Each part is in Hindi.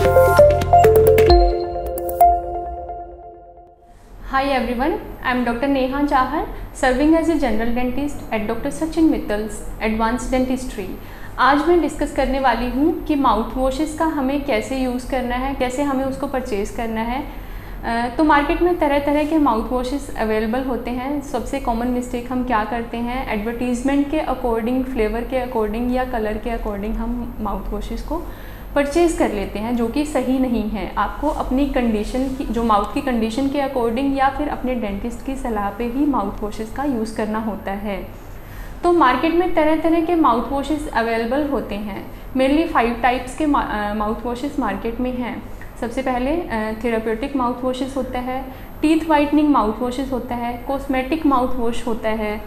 Hi everyone, I am Dr. Neha Chahar, serving as a general dentist at Dr. Sachin Mittal's Advanced Dentistry। आज मैं डिस्कस करने वाली हूँ कि माउथ वॉशेस का हमें कैसे यूज़ करना है, कैसे हमें उसको परचेज़ करना है। तो मार्केट में तरह तरह के माउथ वॉशेस अवेलेबल होते हैं। सबसे कॉमन मिस्टेक हम क्या करते हैं, एडवर्टीज़मेंट के अकॉर्डिंग, फ्लेवर के अकॉर्डिंग या कलर के अकॉर्डिंग हम माउथ वॉशेस को परचेज़ कर लेते हैं, जो कि सही नहीं है। आपको अपनी कंडीशन की, जो माउथ की कंडीशन के अकॉर्डिंग या फिर अपने डेंटिस्ट की सलाह पे ही माउथ वॉशेस का यूज़ करना होता है। तो मार्केट में तरह तरह के माउथ वॉशेस अवेलेबल होते हैं। मेनली 5 टाइप्स के माउथ वॉशेस मार्केट में हैं। सबसे पहले थेराप्यूटिक माउथ वॉशेस होता है, टीथ वाइटनिंग माउथ वॉशेस होता है, कॉस्मेटिक माउथ वॉश होता है,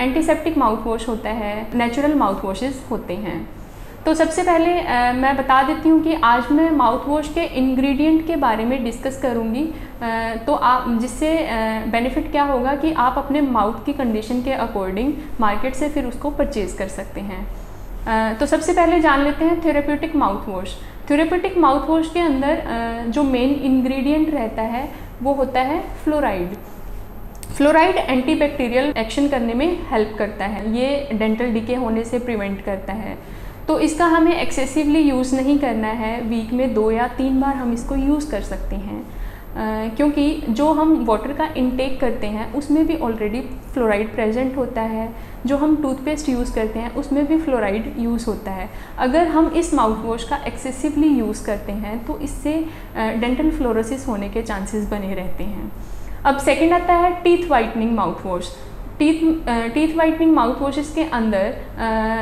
एंटीसेप्टिक माउथ वॉश होता है, नेचुरल माउथ वॉशेस होते हैं। तो सबसे पहले मैं बता देती हूँ कि आज मैं माउथ वॉश के इंग्रेडिएंट के बारे में डिस्कस करूँगी। तो आप जिससे बेनिफिट क्या होगा कि आप अपने माउथ की कंडीशन के अकॉर्डिंग मार्केट से फिर उसको परचेज़ कर सकते हैं। तो सबसे पहले जान लेते हैं therapeutic mouth wash. Therapeutic mouth wash के अंदर जो मेन इंग्रेडिएंट रहता है वो होता है फ्लोराइड। फ्लोराइड एंटीबैक्टीरियल एक्शन करने में हेल्प करता है, ये डेंटल डिके होने से प्रिवेंट करता है। तो इसका हमें एक्सेसिवली यूज़ नहीं करना है, वीक में 2 या 3 बार हम इसको यूज़ कर सकते हैं। क्योंकि जो हम वाटर का इनटेक करते हैं उसमें भी ऑलरेडी फ्लोराइड प्रेजेंट होता है। जो हम टूथपेस्ट यूज़ करते हैं उसमें भी फ्लोराइड यूज़ होता है। अगर हम इस माउथ वॉश का एक्सेसिवली यूज़ करते हैं तो इससे डेंटल फ्लोरोसिस होने के चांसेस बने रहते हैं। अब सेकेंड आता है teeth whitening mouth wash. Teeth whitening mouth washes के अंदर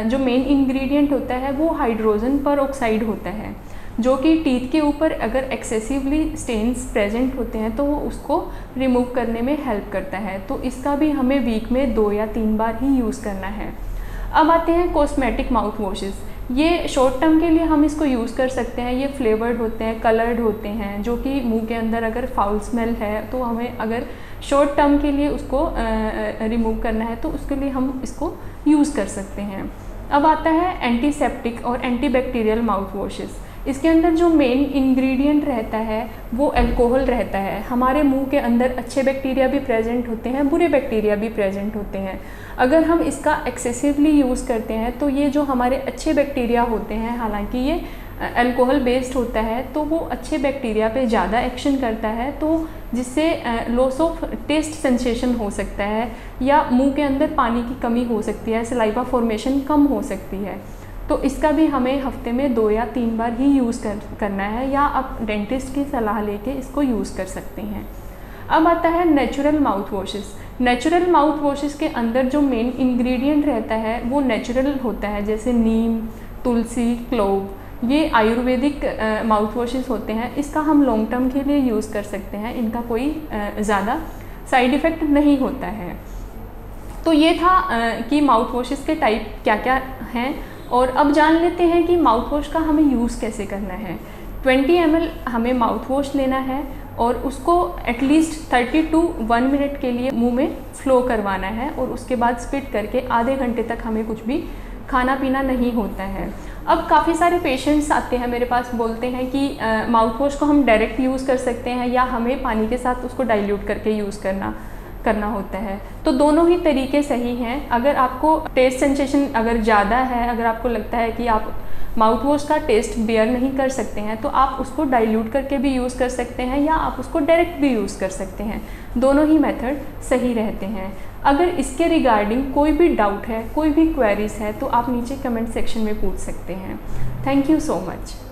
जो मेन इंग्रेडिएंट होता है वो हाइड्रोजन परऑक्साइड होता है, जो कि टीथ के ऊपर अगर एक्सेसिवली स्टेन्स प्रेजेंट होते हैं तो वो उसको रिमूव करने में हेल्प करता है। तो इसका भी हमें वीक में 2 या 3 बार ही यूज़ करना है। अब आते हैं कॉस्मेटिक माउथ वॉशेस। ये शॉर्ट टर्म के लिए हम इसको यूज़ कर सकते हैं। ये फ्लेवर्ड होते हैं, कलर्ड होते हैं, जो कि मुंह के अंदर अगर फाउल स्मेल है तो हमें अगर शॉर्ट टर्म के लिए उसको रिमूव करना है तो उसके लिए हम इसको यूज़ कर सकते हैं। अब आता है एंटीसेप्टिक और एंटीबैक्टीरियल माउथ वॉशेस। इसके अंदर जो मेन इंग्रेडिएंट रहता है वो अल्कोहल रहता है। हमारे मुंह के अंदर अच्छे बैक्टीरिया भी प्रेजेंट होते हैं, बुरे बैक्टीरिया भी प्रेजेंट होते हैं। अगर हम इसका एक्सेसिवली यूज़ करते हैं तो ये जो हमारे अच्छे बैक्टीरिया होते हैं, हालांकि ये अल्कोहल बेस्ड होता है, तो वो अच्छे बैक्टीरिया पे ज़्यादा एक्शन करता है, तो जिससे लॉस ऑफ टेस्ट सेंसेशन हो सकता है या मुंह के अंदर पानी की कमी हो सकती है, सलाइवा फॉर्मेशन कम हो सकती है। तो इसका भी हमें हफ्ते में 2 या 3 बार ही यूज़ करना है, या आप डेंटिस्ट की सलाह लेके इसको यूज़ कर सकते हैं। अब आता है natural mouth washes. Natural mouth washes के अंदर जो मेन इंग्रेडिएंट रहता है वो नेचुरल होता है, जैसे नीम, तुलसी, क्लोव। ये आयुर्वेदिक माउथ वॉशेस होते हैं। इसका हम लॉन्ग टर्म के लिए यूज़ कर सकते हैं, इनका कोई ज़्यादा साइड इफ़ेक्ट नहीं होता है। तो ये था कि माउथ वॉशेस के टाइप क्या क्या हैं। और अब जान लेते हैं कि माउथ वॉश का हमें यूज़ कैसे करना है। 20 ml हमें माउथ वॉश लेना है और उसको एटलीस्ट 30 to 1 मिनट के लिए मुंह में फ्लो करवाना है, और उसके बाद स्पिट करके आधे घंटे तक हमें कुछ भी खाना पीना नहीं होता है। अब काफ़ी सारे पेशेंट्स आते हैं मेरे पास, बोलते हैं कि माउथ वॉश को हम डायरेक्ट यूज़ कर सकते हैं या हमें पानी के साथ उसको डाइल्यूट करके यूज़ करना होता है। तो दोनों ही तरीके सही हैं। अगर आपको टेस्ट सेंसेशन अगर ज़्यादा है, अगर आपको लगता है कि आप माउथ वॉश का टेस्ट बेयर नहीं कर सकते हैं, तो आप उसको डाइल्यूट करके भी यूज़ कर सकते हैं या आप उसको डायरेक्ट भी यूज़ कर सकते हैं। दोनों ही मेथड सही रहते हैं। अगर इसके रिगार्डिंग कोई भी डाउट है, कोई भी क्वेरीज है, तो आप नीचे कमेंट सेक्शन में पूछ सकते हैं। Thank you so much.